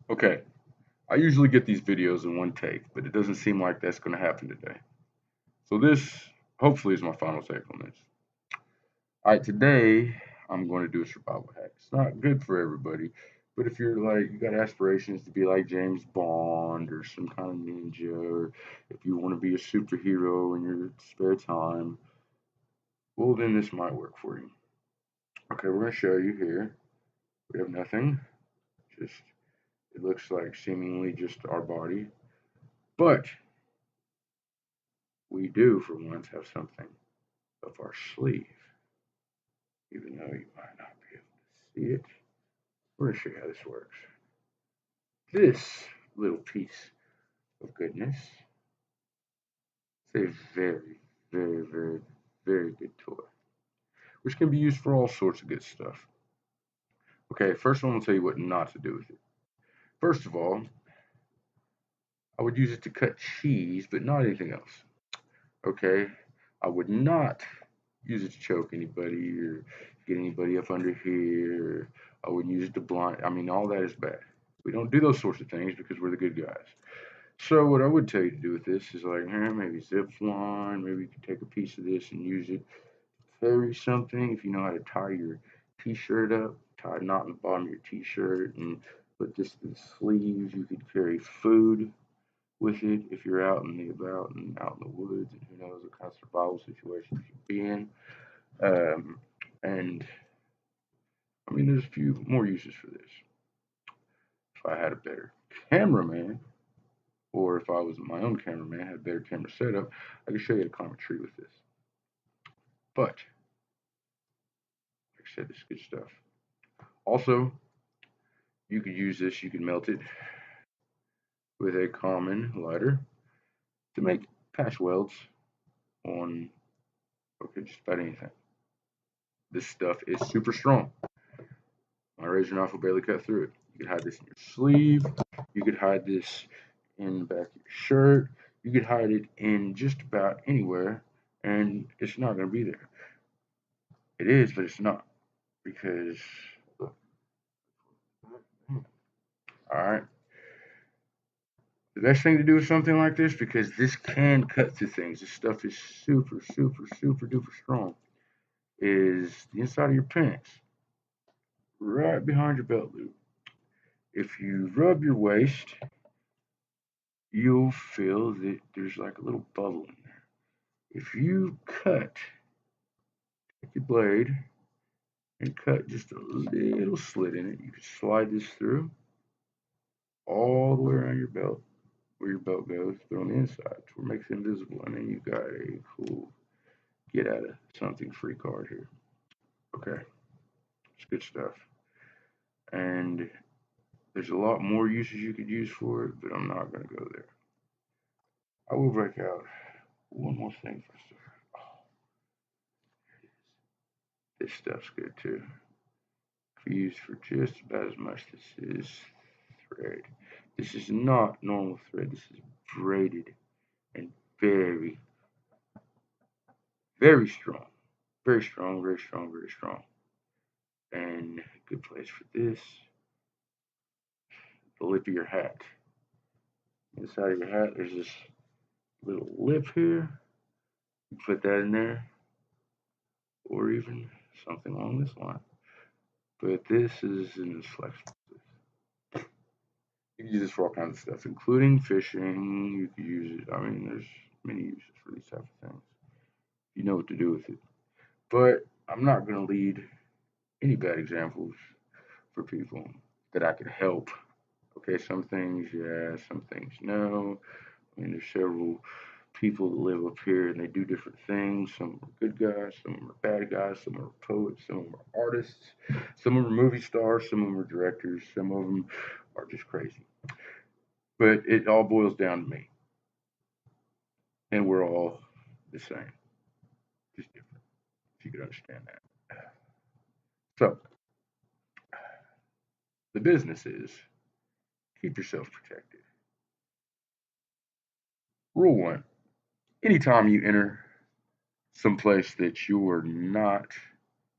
Okay, I usually get these videos in one take, but it doesn't seem like that's going to happen today. So this, hopefully, is my final take on this. All right, today I'm going to do a survival hack. It's not good for everybody, but if you're like, you got aspirations to be like James Bond or some kind of ninja, or if you want to be a superhero in your spare time, well, then this might work for you. Okay, we're going to show you here. We have nothing, just, it looks like seemingly just our body, but we do, for once, have something up our sleeve, even though you might not be able to see it. We're going to show you how this works. This little piece of goodness is a very, very, very, very good toy, which can be used for all sorts of good stuff. Okay, first I'm going to tell you what not to do with it. First of all, I would use it to cut cheese, but not anything else. Okay, I would not use it to choke anybody or get anybody up under here. I wouldn't use it to blind. I mean, all that is bad. We don't do those sorts of things because we're the good guys. So what I would tell you to do with this is like, maybe zip line. Maybe you could take a piece of this and use it to carry something. If you know how to tie your t-shirt up, tie a knot in the bottom of your t-shirt and put this to the sleeves. You could carry food with it if you're out and about and out in the woods, and who knows what kind of survival situations you'd be in. And I mean, there's a few more uses for this. If I had a better cameraman, or if I was my own cameraman, had a better camera setup, I could show you how to climb a tree with this. But, like I said, this is good stuff. Also, you could use this, you could melt it with a common lighter to make patch welds on, okay, just about anything. This stuff is super strong. My razor knife will barely cut through it. You could hide this in your sleeve. You could hide this in the back of your shirt. You could hide it in just about anywhere, and it's not going to be there. It is, but it's not because. All right. The best thing to do with something like this, because this can cut through things. This stuff is super, super, super duper strong. Is the inside of your pants, right behind your belt loop. If you rub your waist, you'll feel that there's like a little bubble in there. If you take your blade and cut just a little slit in it, you can slide this through all the way around your belt, where your belt goes, but on the inside, where it makes it invisible. And then you got a cool get out of something free card here. Okay, it's good stuff. And there's a lot more uses you could use for it, but I'm not going to go there. I will break out one more thing for sure. Oh, this stuff's good too. Used for just about as much. This is thread. This is not normal thread. This is braided and very, very strong. Very strong, very strong, very strong. And a good place for this, the lip of your hat. Inside of your hat, there's this little lip here. You put that in there, or even something along this line. But this is an inflexible. You can use this for all kinds of stuff, including fishing. You can use it. I mean, there's many uses for these type of things. You know what to do with it. But I'm not going to lead any bad examples for people that I could help. Okay, some things, yeah, some things, no. I mean, there's several people that live up here and they do different things. Some are good guys, some of them are bad guys, some are poets, some of them are artists, some of them are movie stars, some of them are directors, some of them are just crazy. But it all boils down to me. And we're all the same, just different, if you could understand that. So, the business is keep yourself protected. Rule one, anytime you enter some place that you are not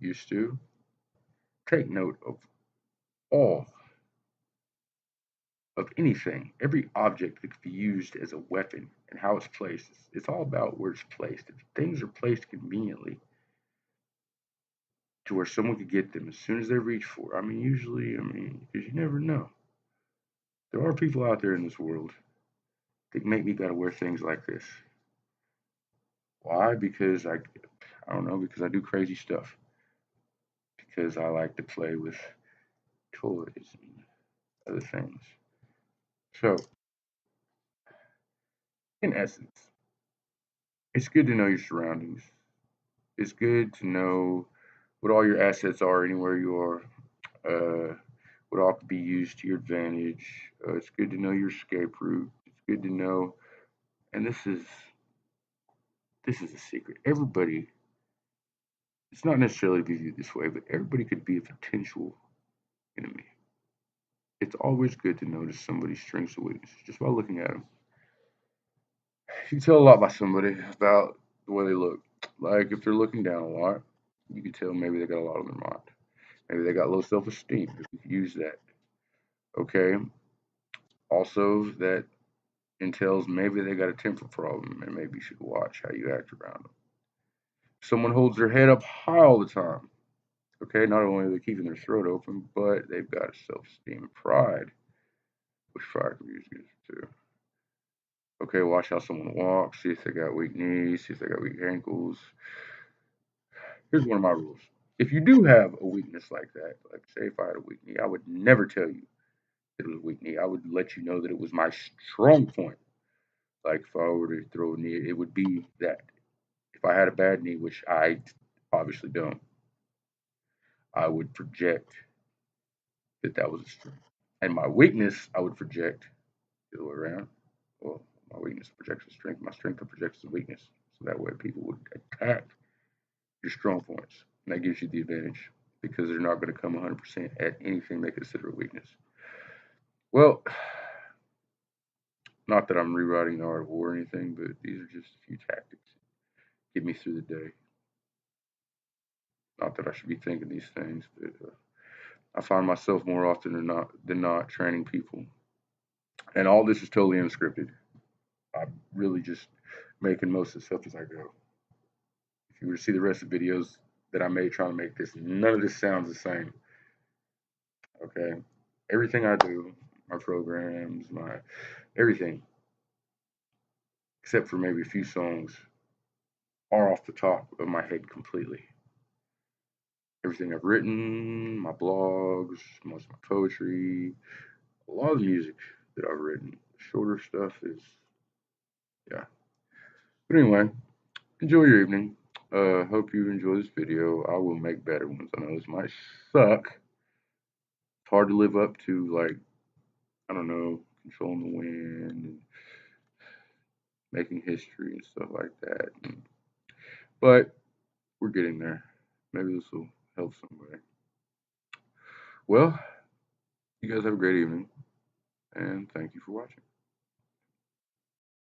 used to, take note of all of anything, every object that could be used as a weapon and how it's placed. It's all about where it's placed. If things are placed conveniently to where someone could get them as soon as they reach for it, usually, because you never know. There are people out there in this world that make me gotta wear things like this. Why? Because I don't know, because I do crazy stuff. Because I like to play with toys and other things. So, in essence, it's good to know your surroundings. It's good to know what all your assets are anywhere you are, what all can be used to your advantage. It's good to know your escape route. It's good to know, and this is a secret. Everybody, it's not necessarily viewed this way, but everybody could be a potential enemy. It's always good to notice somebody's strengths and weaknesses just by looking at them. You can tell a lot by somebody about the way they look. Like if they're looking down a lot, you can tell maybe they got a lot on their mind. Maybe they got low self-esteem. We could use that. Okay. Also, that entails maybe they got a temper problem, and maybe you should watch how you act around them. Someone holds their head up high all the time. Okay, not only are they keeping their throat open, but they've got self-esteem and pride, which pride can be used against too. Okay, watch how someone walks. See if they got weak knees. See if they got weak ankles. Here's one of my rules. If you do have a weakness like that, like say if I had a weak knee, I would never tell you that it was a weak knee. I would let you know that it was my strong point. Like if I were to throw a knee, it would be that. If I had a bad knee, which I obviously don't, I would project that that was a strength. And my weakness, I would project the other way around. Well, my weakness projects a strength. My strength projects a weakness. So that way people would attack your strong points. And that gives you the advantage because they're not going to come 100% at anything they consider a weakness. Well, not that I'm rewriting the art of war or anything, but these are just a few tactics that get me through the day. Not that I should be thinking these things, but I find myself more often than not training people, and all this is totally unscripted. I'm really just making most of the stuff as I go. If you were to see the rest of the videos that I made trying to make this, none of this sounds the same. Okay, everything I do, my programs, my everything, except for maybe a few songs, are off the top of my head completely. Everything I've written, my blogs, most of my poetry, a lot of the music that I've written, shorter stuff is, yeah. But anyway, enjoy your evening. Hope you enjoy this video. I will make better ones. I know this might suck. It's hard to live up to, like, I don't know, controlling the wind and making history and stuff like that. But we're getting there. Maybe this will help somebody. Well, you guys have a great evening, and thank you for watching.